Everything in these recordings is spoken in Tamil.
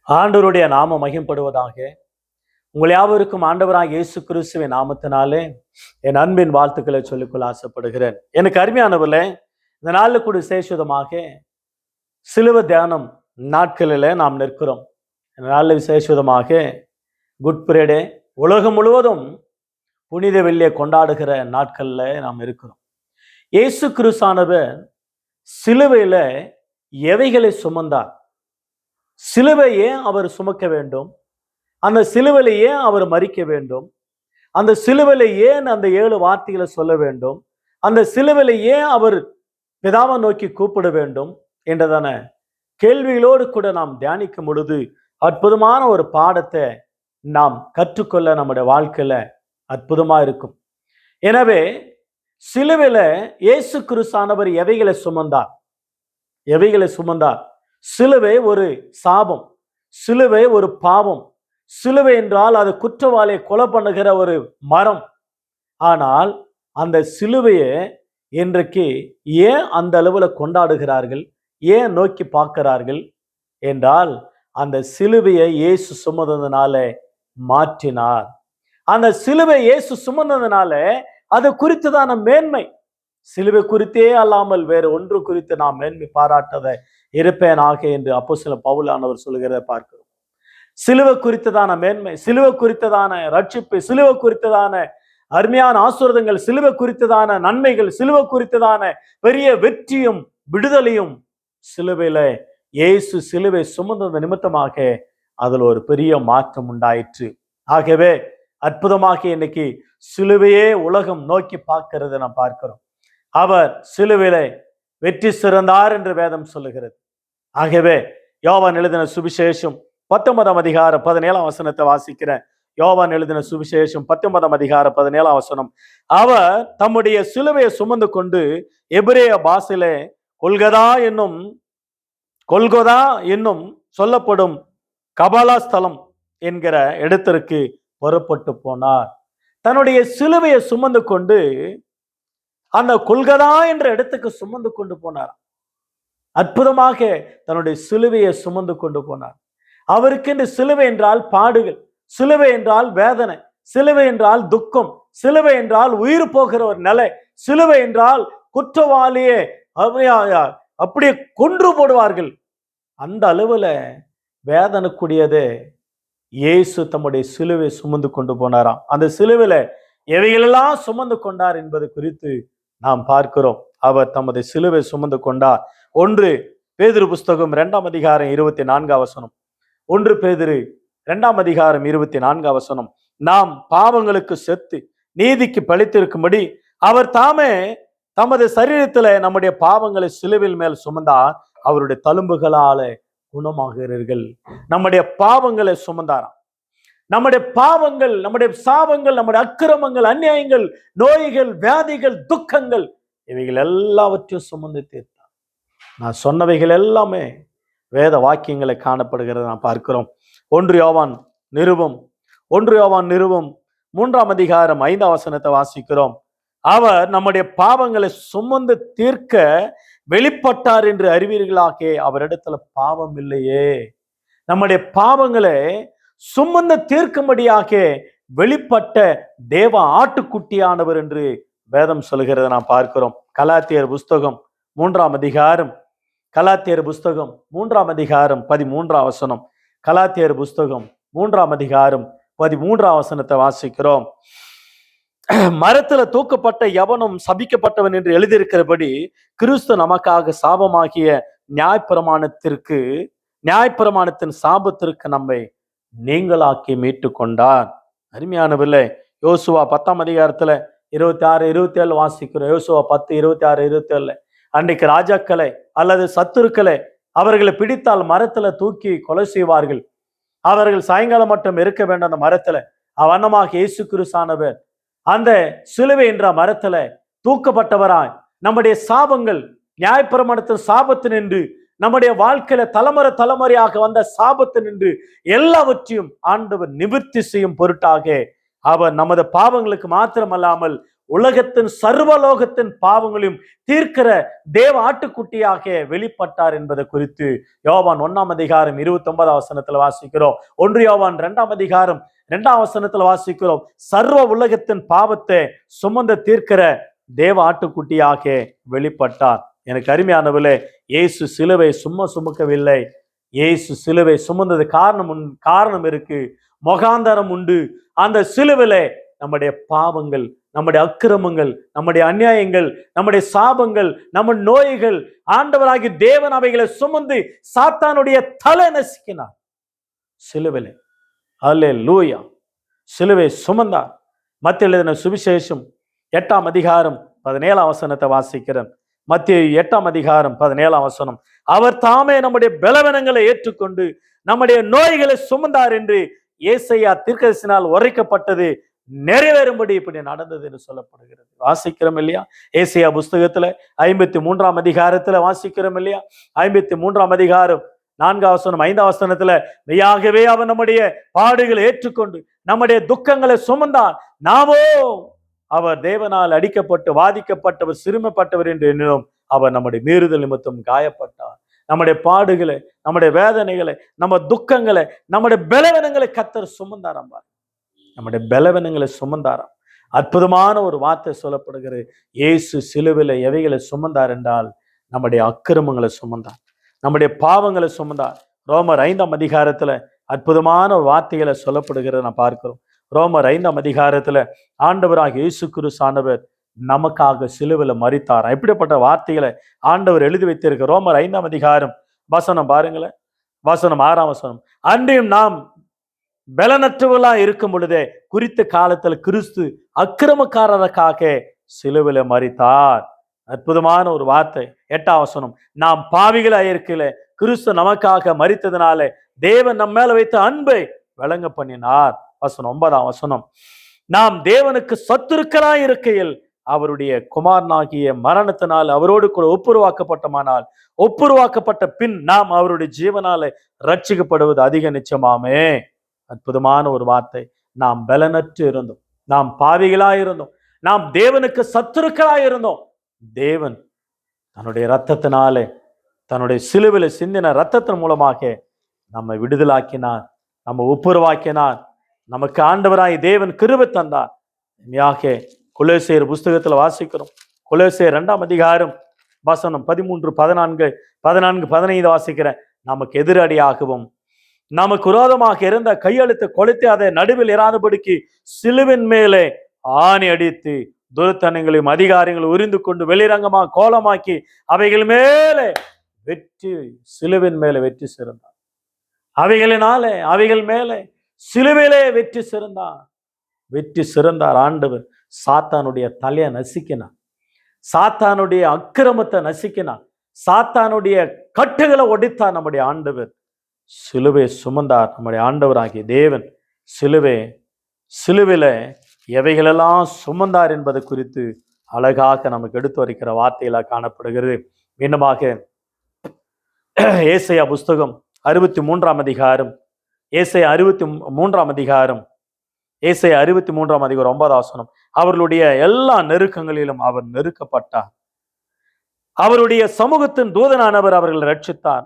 ஆண்டவருடைய நாம மகிம்படுவதாக. உங்கள் யாவருக்கும் ஆண்டவராக இயேசு கிறிஸ்துவின் நாமத்தினாலே என் அன்பின் வாழ்த்துக்களை சொல்லிக்கொள்ள ஆசைப்படுகிறேன். எனக்கு அருமையானவர்களே, இந்த நாளில் கூட விசேஷமாக சிலுவ தியானம் நாட்களில் நாம் நிற்கிறோம். இந்த நாளில் விசேஷமாக குட் ஃப்ரைடே, உலகம் முழுவதும் புனித வெள்ளியை கொண்டாடுகிற நாட்களில் நாம் இருக்கிறோம். இயேசு கிறிஸ்தானவர் சிலுவையில எவைகளை சுமந்தார்? சிலுவையே அவர் சுமக்க வேண்டும். அந்த சிலுவையில ஏன் அவர் மரிக்க வேண்டும்? அந்த சிலுவையில ஏன் அந்த 7 வார்த்தைகளை சொல்ல வேண்டும்? அந்த சிலுவையில ஏன் அவர் பிதாவை நோக்கி கூப்பிட வேண்டும் என்றதான கேள்விகளோடு கூட நாம் தியானிக்கும் பொழுது அற்புதமான ஒரு பாடத்தை நாம் கற்றுக்கொள்ள நம்முடைய வாழ்க்கையில அற்புதமா இருக்கும். எனவே சிலுவையில இயேசு கிறிஸ்தானவர் எவைகளை சுமந்தார்? எவைகளை சுமந்தார்? சிலுவை ஒரு சாபம், சிலுவை ஒரு பாவம். சிலுவை என்றால் அது குற்றவாளியை கொலை பண்ணுகிற ஒரு மரம். ஆனால் அந்த சிலுவையை இன்றைக்கு ஏன் அந்த அளவுல கொண்டாடுகிறார்கள், ஏன் நோக்கி பார்க்கிறார்கள் என்றால், அந்த சிலுவையை இயேசு சுமந்ததுனால மாற்றினார். அந்த சிலுவை இயேசு சுமந்ததுனால அது குறித்துதான மேன்மை. சிலுவை குறித்தே அல்லாமல் வேறு ஒன்று குறித்து நாம் மேன்மை பாராட்டதை இருப்பேனாக என்று அப்போஸ்தலன் பவுலானவர் சொல்லுகிறதை பார்க்கிறோம். சிலுவை குறித்ததான மேன்மை, சிலுவை குறித்ததான ரட்சிப்பு, சிலுவை குறித்ததான அருமையான ஆசீர்வாதங்கள், சிலுவை குறித்ததான நன்மைகள், சிலுவை குறித்ததான பெரிய வெற்றியும் விடுதலையும் சிலுவையில இயேசு சிலுவை சுமந்தது நிமித்தமாக அதில் ஒரு பெரிய மாற்றம் உண்டாயிற்று. ஆகவே அற்புதமாக இன்னைக்கு சிலுவையே உலகம் நோக்கி பார்க்கிறதை நாம் பார்க்கிறோம். அவர் சிலுவையில வெற்றி சிறந்தார் என்று வேதம் சொல்லுகிறது. ஆகவே யோவான் எழுதின சுவிசேஷம் 19 அதிகாரம் 17 வசனத்தை வாசிக்கிறேன். யோவான் எழுதின சுவிசேஷம் 19 அதிகாரம் 17 வசனம். அவர் தம்முடைய சிலுவையை சுமந்து கொண்டு எபிரேய பாஷையிலே கொல்கொதா என்னும் சொல்லப்படும் கபாலா ஸ்தலம் என்கிற இடத்திற்கு புறப்பட்டு போனார். தன்னுடைய சிலுவையை சுமந்து கொண்டு அந்த கொல்கதா என்ற இடத்துக்கு சுமந்து கொண்டு போனார். அற்புதமாக தன்னுடைய சிலுவையை சுமந்து கொண்டு போனார். அவருக்கு இந்த சிலுவை என்றால் பாடுகள், சிலுவை என்றால் வேதனை, சிலுவை என்றால் துக்கம், சிலுவை என்றால் உயிர் போகிற ஒரு நிலை, சிலுவை என்றால் குற்றவாளியே அப்படியே கொன்று போடுவார்கள். அந்த அளவுல வேதனைக்கூடியது இயேசு தம்முடைய சிலுவை சுமந்து கொண்டு போனாராம். அந்த சிலுவையில எவைகளெல்லாம் சுமந்து கொண்டார் என்பது குறித்து நாம் பார்க்கிறோம். அவர் தமது சிலுவை சுமந்து கொண்டார். 1 பேதுரு புஸ்தகம் 2 அதிகாரம் 24 வசனம். 1 பேதுரு 2 அதிகாரம் 24 வசனம். நாம் பாவங்களுக்கு செத்து நீதிக்கு பழித்திருக்கும்படி அவர் தாமே தமது சரீரத்துல நம்முடைய பாவங்களை சிலுவையில் மேல் சுமந்தார். அவருடைய தழும்புகளால குணமாகிறீர்கள். நம்முடைய பாவங்களை சுமந்தாராம். நம்முடைய பாவங்கள், நம்முடைய சாபங்கள், நம்முடைய அக்கிரமங்கள், அநியாயங்கள், நோய்கள், வியாதிகள், துக்கங்கள், இவைகள் எல்லாவற்றையும் சுமந்து தீர்த்தார். நான் சொன்னவைகள் எல்லாமே வேத வாக்கியங்களை காணப்படுகிறது நாம் பார்க்கிறோம். 1 யோவான் நிருபம் 3 அதிகாரம் 5 வசனத்தை வாசிக்கிறோம். அவர் நம்முடைய பாவங்களை சுமந்து தீர்க்க வெளிப்பட்டார் என்று அறிவீர்களாக, அவரிடத்துல பாவம் இல்லையே. நம்முடைய பாவங்களை சுமந்து தீர்க்கும்படியாக வெளிப்பட்ட தேவ ஆட்டுக்குட்டியானவர் என்று வேதம் சொல்லுகிறத நாம் பார்க்கிறோம். கலாத்தியர் புஸ்தகம் 3 அதிகாரம் 13 வசனம். கலாத்தியர் புஸ்தகம் 3 அதிகாரம் 13 வசனத்தை வாசிக்கிறோம். மரத்துல தூக்கப்பட்ட எவனும் சபிக்கப்பட்டவன் என்று எழுதியிருக்கிறபடி கிறிஸ்து நமக்காக சாபமாகிய நியாயப்பிரமாணத்தின் சாபத்திற்கு நம்மை நீங்களாக்கி மீட்டு கொண்டார். அருமையானவர்களே, யோசுவா 10 அதிகாரத்துல 26, 27 வாசிக்கிறோம். யோசுவா 10, 26, 27. அன்றைக்கு ராஜாக்களை அல்லது சத்துருக்களை அவர்களை பிடித்தால் மரத்துல தூக்கி கொலை செய்வார்கள். அவர்கள் சாயங்காலம் மட்டும் இருக்க வேண்டும் அந்த மரத்துல. அவ்வண்ணமாக இயேசு கிறிஸ்தானவர் அந்த சிலுவை என்ற மரத்துல தூக்கப்பட்டவராய் நம்முடைய சாபங்கள், நியாயப்பிரமாணத்தின் சாபத்து நின்று, நம்முடைய வாழ்க்கையில தலைமுறையாக வந்த சாபத்து நின்று எல்லாவற்றையும் ஆண்டவர் நிவர்த்தி செய்யும் பொருட்டாக அவர் நமது பாவங்களுக்கு மாத்திரமல்லாமல் உலகத்தின் சர்வலோகத்தின் பாவங்களையும் தீர்க்கிற தேவ ஆட்டுக்குட்டியாக வெளிப்பட்டார் என்பதை குறித்து யோவான் 1 29 வாசிக்கிறோம். 1 யோவான் 2 2 வாசிக்கிறோம். சர்வ உலகத்தின் பாவத்தை சுமந்த தீர்க்கிற தேவ ஆட்டுக்குட்டியாக வெளிப்பட்டார். எனக்கு அருமையானவர்களே, இயேசு சிலுவை சும்மா சுமக்கவில்லை. இயேசு சிலுவை சுமந்தது காரணம் இருக்கு, முகாந்தரம் உண்டு. அந்த சிலுவிலே நம்முடைய பாவங்கள், நம்முடைய அக்கிரமங்கள், நம்முடைய அநியாயங்கள், நம்முடைய சாபங்கள், நம்ம நோய்கள், ஆண்டவராகி தேவன் அவைகளை சுமந்து சாத்தானுடைய தலை நசுக்கினார் சிலுவிலே. அல்லேலூயா. சிலுவை சுமந்தார். மத்திய எழுதின சுவிசேஷம் 8 வாசிக்கிறேன். மத்திய 8 அவர் தாமே நம்முடைய பலவீனங்களை ஏற்றுக்கொண்டு நம்முடைய நோய்களை சுமந்தார் என்று ஏசாயா தீர்க்கதரிசியால் உரைக்கப்பட்டது நிறைவேறும்படி இப்படி நடந்தது என்று சொல்லப்படுகிறது. வாசிக்கிறோம் இல்லையா? ஏசாயா புஸ்தகத்துல 53 வாசிக்கிறோம் இல்லையா? 53 4 5 மெய்யாகவே அவர் நம்முடைய பாடுகளை ஏற்றுக்கொண்டு நம்முடைய துக்கங்களை சுமந்தார். நாமோ அவர் தேவனால் அடிக்கப்பட்டு வாதிக்கப்பட்டவர், சிறுமைப்பட்டவர் என்று எண்ணினோம். அவர் நம்முடைய மீறுதல் நிமித்தம் காயப்பட்டார். நம்முடைய பாடுகளை, நம்முடைய வேதனைகளை, நம்ம துக்கங்களை, நம்முடைய பலவீனங்களை கர்த்தர் சுமந்தாராம். நம்முடைய பலவீனங்களை சுமந்தாராம். அற்புதமான ஒரு வார்த்தை சொல்லப்படுகிறது. இயேசு சிலுவையில் எவைகளை சுமந்தார் என்றால் நம்முடைய அக்கிரமங்களை சுமந்தார், நம்முடைய பாவங்களை சுமந்தார். ரோமர் 5 அற்புதமான வார்த்தைகளை சொல்லப்படுகிறது நான் பார்க்கிறோம். ரோமர் 5 ஆண்டவராக இயேசு கிறிஸ்து நமக்காக சிலுவையில் மரித்தார். எப்படிப்பட்ட வார்த்தைகளை ஆண்டவர் எழுதி வைத்திருக்க. ரோமர் 5 வசனம் பாருங்களேன். வசனம் 6 அன்றையும் நாம் பலனற்றவர்களா இருக்கும் பொழுதே குறித்த காலத்தில் கிறிஸ்து அக்கிரமக்காரருக்காக சிலுவையில் மரித்தார். அற்புதமான ஒரு வார்த்தை. 8 நாம் பாவிகளாக இருக்கல, கிறிஸ்து நமக்காக மரித்ததுனால தேவன் நம்ம மேல வைத்த அன்பை விளங்க பண்ணினார். வசனம் 9 நாம் தேவனுக்கு சத்துருக்களாய் இருக்கையில் அவருடைய குமாரனாகிய மரணத்தினால் அவரோடு கூட ஒப்புருவாக்கப்பட்ட பின் நாம் அவருடைய ஜீவனால ரட்சிக்கப்படுவது அதிக நிச்சயமாமே. அற்புதமான ஒரு வார்த்தை. நாம் பலனற்று இருந்தோம், நாம் பாவிகளாய் இருந்தோம், நாம் தேவனுக்கு சத்துருக்களாய் இருந்தோம். தேவன் தன்னுடைய இரத்தத்தினாலே, தன்னுடைய சிலுவில சிந்தின இரத்தத்தின் மூலமாக நம்மை விடுதலாக்கினார், நம்ம ஒப்புரவாக்கினார். நமக்கு ஆண்டவராய் தேவன் கிருபை தந்தார். கொலோசையர் புஸ்தகத்துல வாசிக்கிறோம். கொலோசையர் 2 வசனம் 13 14 15 வாசிக்கிறேன். நமக்கு எதிரடியாகவும் நமக்கு விரோதமாக இருந்த கையெழுத்து கொளுத்தி அதை நடுவில் இராதபடிக்கு சிலுவின் மேலே ஆணி அடித்து துரத்தனங்களையும் அதிகாரங்களையும் உரிந்து கொண்டு வெளிரங்கமாக கோலமாக்கி அவைகள் மேலே சிலுவின் மேலே வெற்றி சிறந்தார். அவைகள் மேலே சிலுவிலே வெற்றி சிறந்தார் ஆண்டவர். சாத்தானுடைய தலையை நசுக்கினார், சாத்தானுடைய அக்கிரமத்தை நசுக்கினார், சாத்தானுடைய கட்டுகளை ஒடித்தார். நம்முடைய ஆண்டவர் சிலுவை சுமந்தார். நம்முடைய ஆண்டவராகிய தேவன் சிலுவில எவைகளெல்லாம் சுமந்தார் என்பது குறித்து அழகாக நமக்கு எடுத்து வரைக்கிற வார்த்தைகளாக காணப்படுகிறது. மீண்டுமாக ஏசாயா புஸ்தகம் 63 ஏசாயா 63 ஏசாயா 63 9 அவர்களுடைய எல்லா நெருக்கங்களிலும் அவர் நெருக்கப்பட்டார். அவருடைய சமூகத்தின் தூதனானவர் அவர்களை ரட்சித்தார்.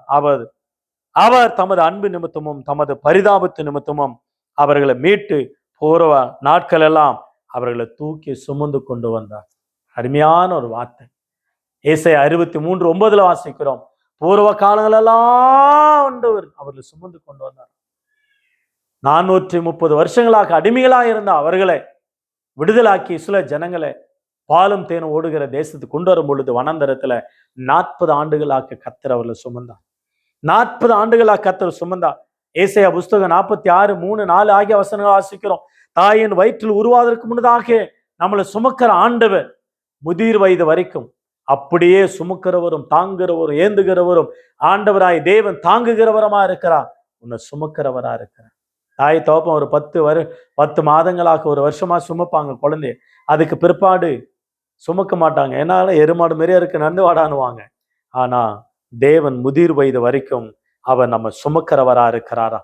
அவர் தமது அன்பு நிமித்தமும் தமது பரிதாபத்து நிமித்தமும் அவர்களை மீட்டு பூர்வ நாட்கள் எல்லாம் அவர்களை தூக்கி சுமந்து கொண்டு வந்தார். அருமையான ஒரு வார்த்தை. ஏசாயா 63:9 வாசிக்கிறோம். பூர்வ காலங்களெல்லாம் அவர்களை சுமந்து கொண்டு வந்தார். 430 வருஷங்களாக அடிமைகளாக இருந்த அவர்களை விடுதலாக்கி சில ஜனங்களை பாலும் தேனும் ஓடுகிற தேசத்துக்கு கொண்டு வரும் பொழுது வனாந்தரத்துல 40 ஆண்டுகளாக கர்த்தர் அவர்களை சுமந்தார். 40 ஆண்டுகளாக கர்த்தர் சுமந்தார். ஏசாயா புஸ்தகம் 46, 3, 4 ஆகிய வசனங்கள் வாசிக்கிறோம். தாயின் வயிற்றில் உருவாவதற்கு முன்னதாக நம்மளை சுமக்கிற ஆண்டவர் முதிர் வயது வரைக்கும் அப்படியே சுமக்கிறவரும் தாங்குகிறவரும் ஏந்துகிறவரும் ஆண்டவராய் தேவன் தாங்குகிறவரமா இருக்கிறார், உன்னை சுமக்கிறவரா இருக்கிறார். தாய் தோப்பம் ஒரு 10 மாதங்களாக ஒரு வருஷமா சுமப்பாங்க குழந்தைய. அதுக்கு பிற்பாடு சுமக்க மாட்டாங்க. என்னால எருமாடு மாரியா இருக்கு நடந்து வாடானுவாங்க. ஆனா தேவன் முதிர் வயது வரைக்கும் அவர் நம்ம சுமக்கிறவரா இருக்கிறாரா.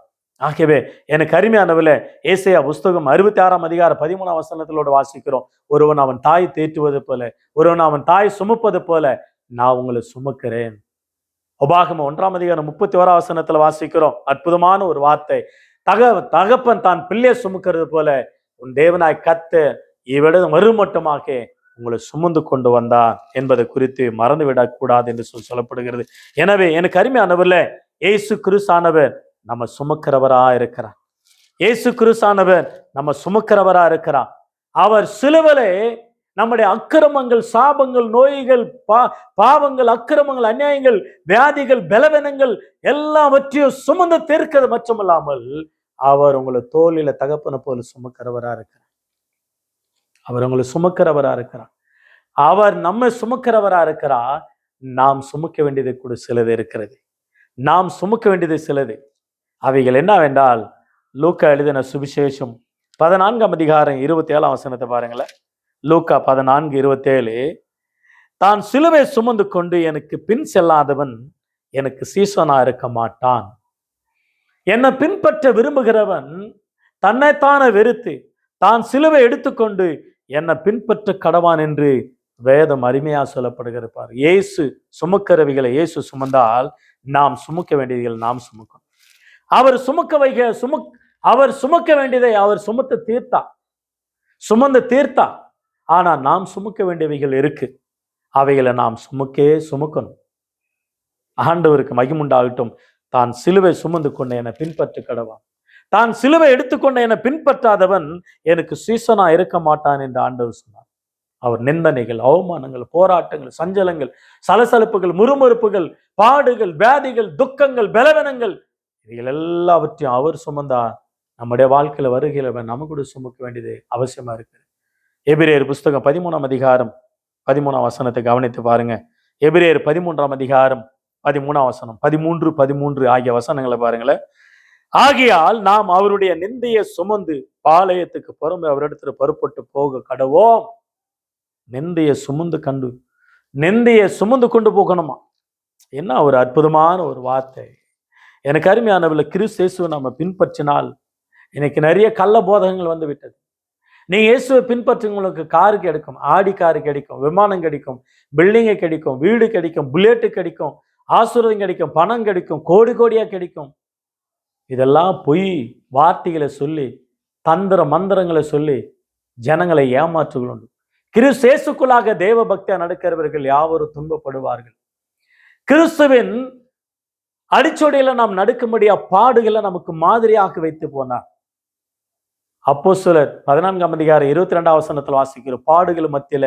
ஆகவே எனக்கு அருமையானவர்களே, ஏசாயா புஸ்தகம் 66 அதிகாரம் 13 வசனத்திலோடு வாசிக்கிறோம். ஒருவன் அவன் தாய் தேற்றுவது போல, ஒருவன் அவன் தாய் சுமப்பது போல நான் உங்களை சுமக்கிறேன். உபாகமம் 1 அதிகாரம் 31 வசனத்துல வாசிக்கிறோம். அற்புதமான ஒரு வார்த்தை. தகப்பன் தான் பிள்ளையை சுமக்கிறது போல உன் தேவனாய் கர்த்தர் இவ்விட மறுமட்டமாக உங்களை சுமந்து கொண்டு வந்தார் என்பதை குறித்து மறந்துவிடக் கூடாது என்று சொல்லப்படுகிறது. எனவே எனக்கு அருமையானவர்களே, இயேசு கிறிஸ்தானவர் நம்ம சுமக்கிறவரா இருக்கிறார். இயேசு கிறிஸ்தானவர் நம்ம சுமக்கிறவரா இருக்கிறார். அவர் சிலுவையிலே நம்முடைய அக்கிரமங்கள், சாபங்கள், நோய்கள், பாவங்கள், அக்கிரமங்கள், அநியாயங்கள், வியாதிகள், பலவீனங்கள் எல்லாவற்றையும் சுமந்து தீர்க்கிறது மட்டுமல்லாமல் அவர் உங்களை தோளில தகப்பனை போல சுமக்கிறவரா இருக்கிறார். அவர் உங்களை சுமக்கிறவரா இருக்கிறார். அவர் நம்ம சுமக்கிறவரா இருக்கிறார். நாம் சுமக்க வேண்டியது கூட சிலது இருக்கிறது. நாம் சுமக்க வேண்டியது சிலது. அவைகள் என்னவென்றால், லூக்கா எழுதின சுவிசேஷம் 14 அதிகாரம் 27 வசனத்தை பாருங்களேன். லூக்கா 14:27, தான் சிலுவை சுமந்து கொண்டு எனக்கு பின் செல்லாதவன் எனக்கு சீசனா இருக்க மாட்டான். என்னை பின்பற்ற விரும்புகிறவன் தன்னைத்தான வெறுத்து தான் சிலுவை எடுத்துக்கொண்டு என்னை பின்பற்ற கடவான் என்று வேதம் அருமையா சொல்லப்படுகிறார். இயேசு சுமக்கிறவைகளை இயேசு சுமந்தால் நாம் சுமக்க வேண்டியதை நாம் சுமக்கணும். அவர் அவர் சுமக்க வேண்டியதை அவர் சுமந்து தீர்த்தா. ஆனா நாம் சுமக்க வேண்டியவைகள் இருக்கு. அவைகளை நாம் சுமக்கணும். ஆண்டவருக்கு மகிமுண்டாகட்டும். தான் சிலுவை சுமந்து கொண்ட என்னை பின்பற்ற கடவான். தான் சிலுவை எடுத்துக்கொண்ட என்னை பின்பற்றாதவன் எனக்கு சீசனா இருக்க மாட்டான் என்று ஆண்டவர் சொன்னார். அவர் நிந்தனைகள், அவமானங்கள், போராட்டங்கள், சஞ்சலங்கள், சலசலப்புகள், முறுமுறுப்புகள், பாடுகள், வியாதிகள், துக்கங்கள், பலவீனங்கள் இவைகள் எல்லாவற்றையும் அவர் சுமந்தார். நம்முடைய வாழ்க்கையில வருகிறவன் நம்ம கூட சுமக்க வேண்டியது அவசியமா இருக்கு. எபிரேயர் புஸ்தகம் 13 அதிகாரம் 13 வசனத்தை கவனித்து பாருங்க. எபிரேயர் 13 அதிகாரம் 13 வசனம், 13 ஆகிய வசனங்களை பாருங்களேன். ஆகையால் நாம் அவருடைய நிந்தையை சுமந்து பாளையத்துக்கு புறம்பே அவரிடத்துல புறப்பட்டு போக கடவோம். நிந்தையை சுமந்து கொண்டு போகணுமா? என்ன ஒரு அற்புதமான ஒரு வார்த்தை. எனக்கு அருமையானவர்களே, கிறிஸ்து இயேசுவை நம்ம பின்பற்றினால் இன்னைக்கு நிறைய கள்ள போதகங்கள் வந்து விட்டது. நீங்க இயேசுவை பின்பற்றுங்களுக்கு காரு கிடைக்கும், ஆடி காரு கிடைக்கும், விமானம் கிடைக்கும், பில்டிங்கு கிடைக்கும், வீடு கிடைக்கும், புல்லெட்டு கிடைக்கும், ஆசீர்வாதம் கிடைக்கும், பணம் கிடைக்கும், கோடி கோடியா கிடைக்கும். இதெல்லாம் பொய் வார்த்தைகளை சொல்லி, தந்திர மந்திரங்களை சொல்லி ஜனங்களை ஏமாற்றுகள் உண்டு. கிறிஸ்து இயேசுக்குள்ளாக தேவ பக்தியா நடக்கிறவர்கள் யாவரும் துன்பப்படுவார்கள். கிறிஸ்துவின் அடிச்சொடையில நாம் நடக்கும்படியா பாடுகளை நமக்கு மாதிரியாக வைத்து போனார். அப்போஸ்தலர் 14 அதிகாரம் 22 வசனத்தில் வாசிக்கிற பாடுகள் மத்தியில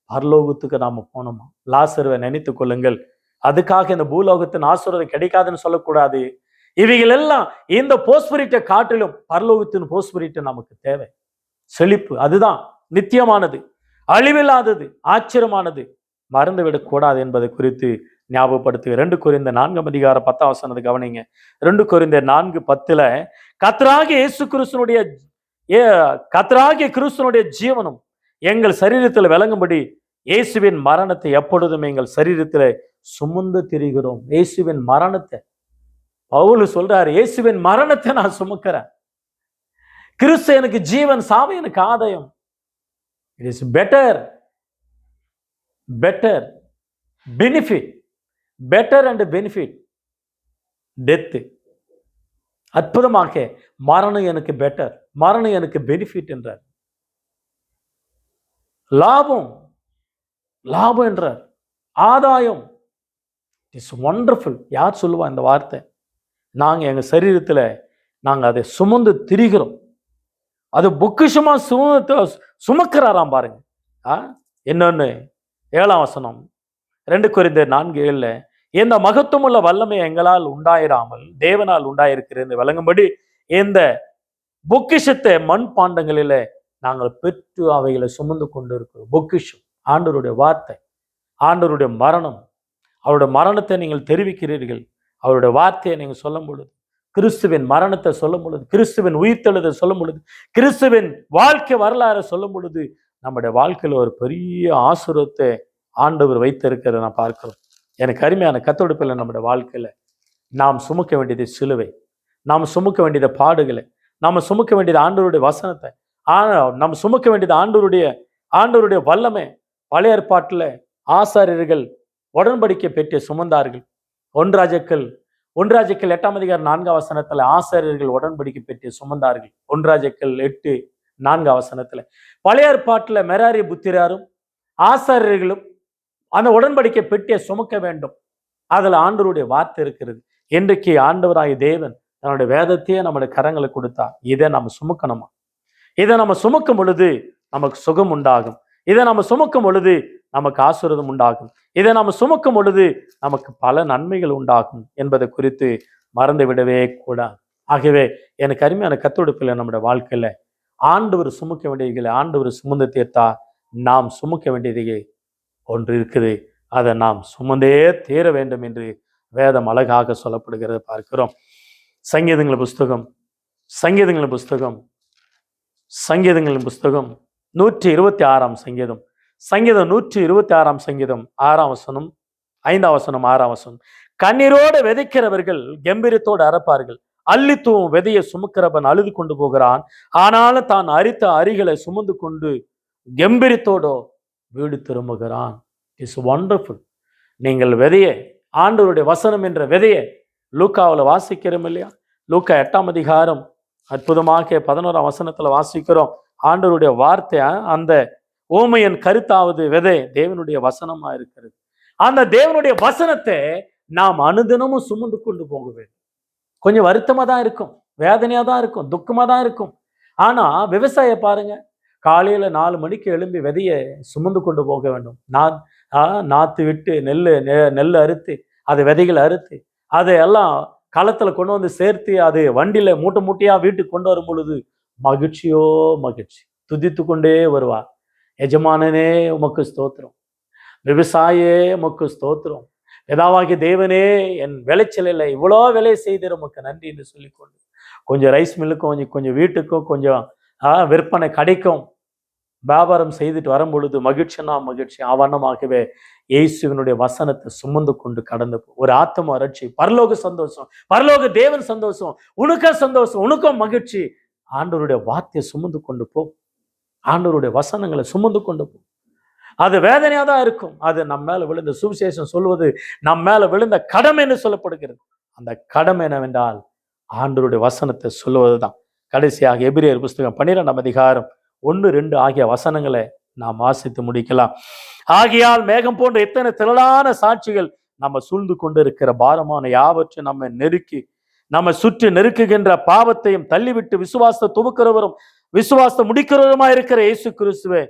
பரலோகத்துக்கு நாம போனோமா? லாசருவை நினைத்துக் கொள்ளுங்கள். அதுக்காக இந்த பூலோகத்தின் ஆசீர்வாதம் கிடைக்காதுன்னு சொல்லக்கூடாது. இவைகள் எல்லாம் இந்த போஸ்பரிட்டை காட்டிலும் பரலோகத்தின் போஸ்பரிட்டை நமக்கு தேவை. செழிப்பு அதுதான் நித்தியமானது, அழிவில்லாதது, ஆச்சரியமானது, மறந்துவிடக் கூடாது என்பதை குறித்து ஞாபகப்படுத்து. 2 கொரிந்தியர் 4 அதிகாரம் 10 வசனத்தை கவனிங்க. 2 கொரிந்தியர் 4:10 கர்த்தராகிய கிறிஸ்துவினுடைய ஜீவனும் எங்கள் சரீரத்தில் விளங்கும்படி இயேசுவின் மரணத்தை எப்பொழுதும் எங்கள் சரீரத்தில் சுமந்து திரிகிறோம். இயேசுவின் மரணத்தை பவுல் சொல்றாரு, இயேசுவின் மரணத்தை நான் சுமக்கிறேன். கிறிஸ்து எனக்கு ஜீவன், சாவு எனக்கு ஆதாயம். It is better and benefit death. அற்புதமாக மரணம் எனக்கு பெட்டர், மரணம் எனக்கு பெனிஃபிட் என்றார். லாபம் என்றார், ஆதாயம். It's wonderful. யார் சொல்லுவா இந்த வார்த்தை? நாங்க எங்க சரீரத்துல நாங்க அதை சுமந்து திரிகிறோம். அது பொக்கிஷமா சுமக்கிறாராம் பாருங்க. இன்னொன்னு 7 வசனம் 2 கொரிந்தியர் 4:7 இந்த மகத்துவமுள்ள வல்லமை எங்களால் உண்டாயிராமல் தேவனால் உண்டாயிருக்கிறது விளங்கும்படி இந்த பொக்கிஷத்தை மண் பாண்டங்களில நாங்கள் பெற்று அவைகளை சுமந்து கொண்டு இருக்கிறோம். பொக்கிஷம் ஆண்டவருடைய வார்த்தை, ஆண்டவருடைய மரணம். அவருடைய மரணத்தை நீங்கள் தெரிவிக்கிறீர்கள். அவருடைய வார்த்தையை நீங்கள் சொல்லும் பொழுது, கிறிஸ்துவின் மரணத்தை சொல்லும் பொழுது, கிறிஸ்துவின் உயிர்த்தெழுதை சொல்லும் பொழுது, கிறிஸ்துவின் வாழ்க்கை வரலாறு சொல்லும் பொழுது நம்முடைய வாழ்க்கையில் ஒரு பெரிய ஆசீர்வாதத்தை ஆண்டவர் வைத்திருக்கிறத நான் பார்க்கிறோம். எனக்கு அருமையான கத்தோடுப்பில் நம்முடைய வாழ்க்கையில நாம் சுமக்க வேண்டியது சிலுவை. நாம் சுமக்க வேண்டியத பாடுகளை, நாம் சுமக்க வேண்டியது ஆண்டவருடைய வசனத்தை, நாம் சுமக்க வேண்டியது ஆண்டவருடைய வல்லமை. பழைய ஏற்பாட்டில் ஆசாரியர்கள் உடன்படிக்கை பெற்று சுமந்தார்கள். ஒன்றாஜக்கள் 8ஆம் அதிகாரம் 4ஆம் வசனத்துல ஆசாரியர்கள் உடன்படிக்கை பெற்று சுமந்தார்கள். ஒன்றாஜக்கள் 8:4 வசனத்துல பழைய ஏற்பாட்டுல மெராரி புத்திராரும் ஆசாரியர்களும் அந்த உடன்படிக்கை பெட்டியை சுமக்க வேண்டும். அதுல ஆண்டவருடைய வார்த்தை இருக்கிறது. இன்றைக்கு ஆண்டவராகிய தேவன் தன்னுடைய வேதத்தையே நம்முடைய கரங்களை கொடுத்தா, இதை நம்ம சுமக்கணுமா? இதை நம்ம சுமக்கும் பொழுது நமக்கு சுகம் உண்டாகும். இதை நம்ம சுமக்கும் பொழுது நமக்கு ஆசீர்வாதம் உண்டாகும். இதை நம்ம சுமக்கும் பொழுது நமக்கு பல நன்மைகள் உண்டாகும் என்பதை குறித்து மறந்து விடவே கூடாது. ஆகவே எனக்கு அருமையான கத்தோடுப்பில் நம்முடைய வாழ்க்கையில ஆண்டவர் சுமக்க வேண்டியதை ஆண்டவர் சுமந்து தீர்த்தா, நாம் சுமக்க வேண்டியதை ஒன்று இருக்குது. அதை நாம் சுமந்தே தீர வேண்டும் என்று வேதம் அழகாக சொல்லப்படுகிறது பார்க்கிறோம். சங்கீதங்களின் புஸ்தகம் 126 சங்கீதம், சங்கீதம் 126 சங்கீதம் 6 வசனம் 5 வசனம் 6 வசனம். கண்ணீரோடு விதைக்கிறவர்கள் கம்பீரத்தோடு அறுப்பார்கள். அள்ளித்தூவும் விதையை சுமக்கிறவன் அழுது கொண்டு போகிறான், ஆனாலும் தான் அரித்த அரிகளை சுமந்து கொண்டு கம்பீரத்தோடோ வீடு திரும்புகிறான். It's wonderful. நீங்கள் விதையை, ஆண்டவருடைய வசனம் என்ற விதையை லூக்காவில் வாசிக்கிறோம் இல்லையா? லூக்கா 8ஆம் அதிகாரம் அற்புதமாக 11ஆம் வசனத்துல வாசிக்கிறோம். ஆண்டவருடைய வார்த்தை, அந்த ஓமையன் கருத்தாவது விதை தேவனுடைய வசனமா இருக்கிறது. அந்த தேவனுடைய வசனத்தை நாம் அனுதினமும் சுமந்து கொண்டு போக வேண்டும். கொஞ்சம் வருத்தமா தான் இருக்கும், வேதனையா தான் இருக்கும், துக்கமா தான் இருக்கும். ஆனா விவசாய பாருங்க, காலையில 4 மணிக்கு எழும்பி விதையை சுமந்து கொண்டு போக வேண்டும். நாத்து விட்டு நெல் அறுத்து, அது விதைகளை அறுத்து, அதை எல்லாம் களத்துல கொண்டு வந்து சேர்த்து, அது வண்டியில மூட்டை மூட்டையா வீட்டுக்கு கொண்டு வரும் பொழுது மகிழ்ச்சியோ மகிழ்ச்சி, துதித்து கொண்டே வருவார். எஜமானனே உமக்கு ஸ்தோத்திரம், விவசாயே உமக்கு ஸ்தோத்திரம், ஏதாவாகி தேவனே என் விளைச்சலில் இவ்வளோ விலை செய்து உமக்கு நன்றி என்று சொல்லிக்கொண்டு கொஞ்சம் ரைஸ் மில்லுக்கும் கொஞ்சம் வீட்டுக்கும் கொஞ்சம் விற்பனை கிடைக்கும் வியாபாரம் செய்துட்டு வரும் பொழுது மகிழ்ச்சினா மகிழ்ச்சி. ஆவண்ணமாகவே இயேசுவினுடைய வசனத்தை சுமந்து கொண்டு கடந்து ஒரு ஆத்ம வறட்சி, பரலோக சந்தோஷம், பரலோக தேவன் சந்தோஷம், உனக்கும் சந்தோஷம், உனக்கும் மகிழ்ச்சி. ஆண்டவருடைய வார்த்தையை சுமந்து கொண்டு போ, ஆண்டவருடைய வசனங்களை சுமந்து கொண்டு போ. அது வேதனையா தான் இருக்கும். அது நம்ம மேல விழுந்த சுவிசேஷம் சொல்வது நம்ம மேல விழுந்த கடமை என்று சொல்லப்படுகிறது. அந்த கடமை என்னவென்றால் ஆண்டவருடைய வசனத்தை சொல்லுவதுதான். கடைசியாக எபிரேயர் புஸ்தகம் 12ஆம் அதிகாரம் 1-2 ஆகிய வசனங்களை நாம் வாசித்து முடிக்கலாம். ஆகையால் மேகம் போன்ற எத்தனை திரளான சாட்சிகள் நம்ம சூழ்ந்து கொண்டு இருக்கிற பாரமான யாவற்றையும் நம்ம சுற்றி நெருக்குகின்ற பாவத்தையும் தள்ளிவிட்டு விசுவாசத்தை துவக்கிறவரும் விசுவாசத்தை முடிக்கிறவருமா இருக்கிற இயேசு கிறிஸ்துவை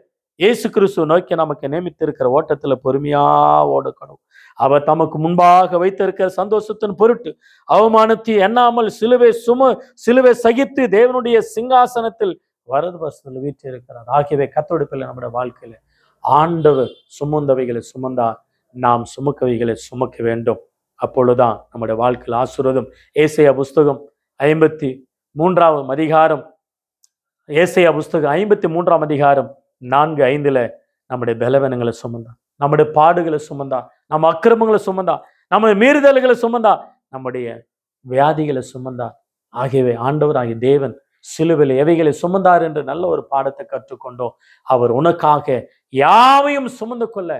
நோக்கி நமக்கு நியமித்திருக்கிற ஓட்டத்துல பொறுமையா ஓடக்கணும். அவர் தமக்கு முன்பாக வைத்திருக்கிற சந்தோஷத்தின் பொருட்டு அவமானத்தை எண்ணாமல் சிலுவை சகித்து தேவனுடைய சிங்காசனத்தில் வரது வசத்தில் வீற்றிருக்கிறார். ஆகியவை கத்தோடுப்பில் நம்முடைய வாழ்க்கையில ஆண்டவர் சுமந்தவைகளை சுமந்தார், நாம் சுமக்கவைகளை சுமக்க வேண்டும். அப்பொழுதுதான் நம்முடைய வாழ்க்கையில் ஆசீர்வாதம். ஏசாயா புஸ்தகம் 53ஆம் அதிகாரம், ஏசாயா புஸ்தகம் 53ஆம் அதிகாரம் 4-5 நம்முடைய பலவீனங்களை சுமந்தா, நம்முடைய பாடுகளை சுமந்தா, நம்ம அக்கிரமங்களை சுமந்தா, நம்ம மீறுதல்களை சுமந்தா, நம்முடைய வியாதிகளை சுமந்தா. ஆகியவை ஆண்டவராகிய தேவன் சிலுவையில் எவைகளை சுமந்தார் என்று நல்ல ஒரு பாடத்தை கற்றுக்கொண்டோம். அவர் உனக்காக யாவையும் சுமந்து கொள்ள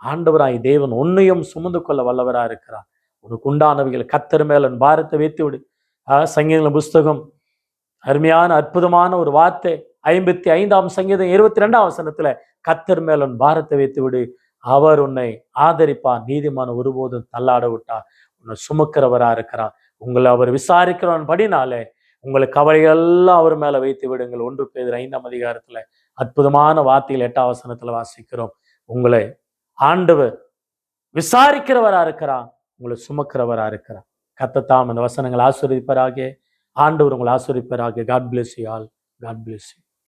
ஆண்டவராய் தேவன் உன்னையும் சுமந்து கொள்ள வல்லவரா இருக்கிறார். உனக்கு உண்டானவைகளை கர்த்தர் மேல பாரத்தை வைத்து விடு. சங்கீத புஸ்தகம் அருமையான அற்புதமான ஒரு வார்த்தை, 55ஆம் சங்கீதம் 22ஆம் வசனத்துல கர்த்தர் மேல பாரத்தை வைத்து விடு, அவர் உன்னை ஆதரிப்பார், நீதிமான ஒருபோதும் தள்ளாட விட்டார், உன்னை சுமக்கிறவரா இருக்கிறார். உங்களை அவர் விசாரிக்கிறவன் படினாலே உங்களை கவலையெல்லாம் அவர் மேல வைத்து விடுங்கள். 1 பேதுரு 5ஆம் அதிகாரத்துல அற்புதமான வார்த்தைகள் 8ஆம் வசனத்துல வாசிக்கிறோம். உங்களை ஆண்டவர் விசாரிக்கிறவரா இருக்கிறார், உங்களை சுமக்கிறவரா இருக்கிறார். கர்த்தர் தாம் இந்த வசனங்களை ஆசீர்வதிப்பாராக. ஆண்டவர் உங்களை ஆசீர்வதிப்பாராக. God bless you all. God bless you.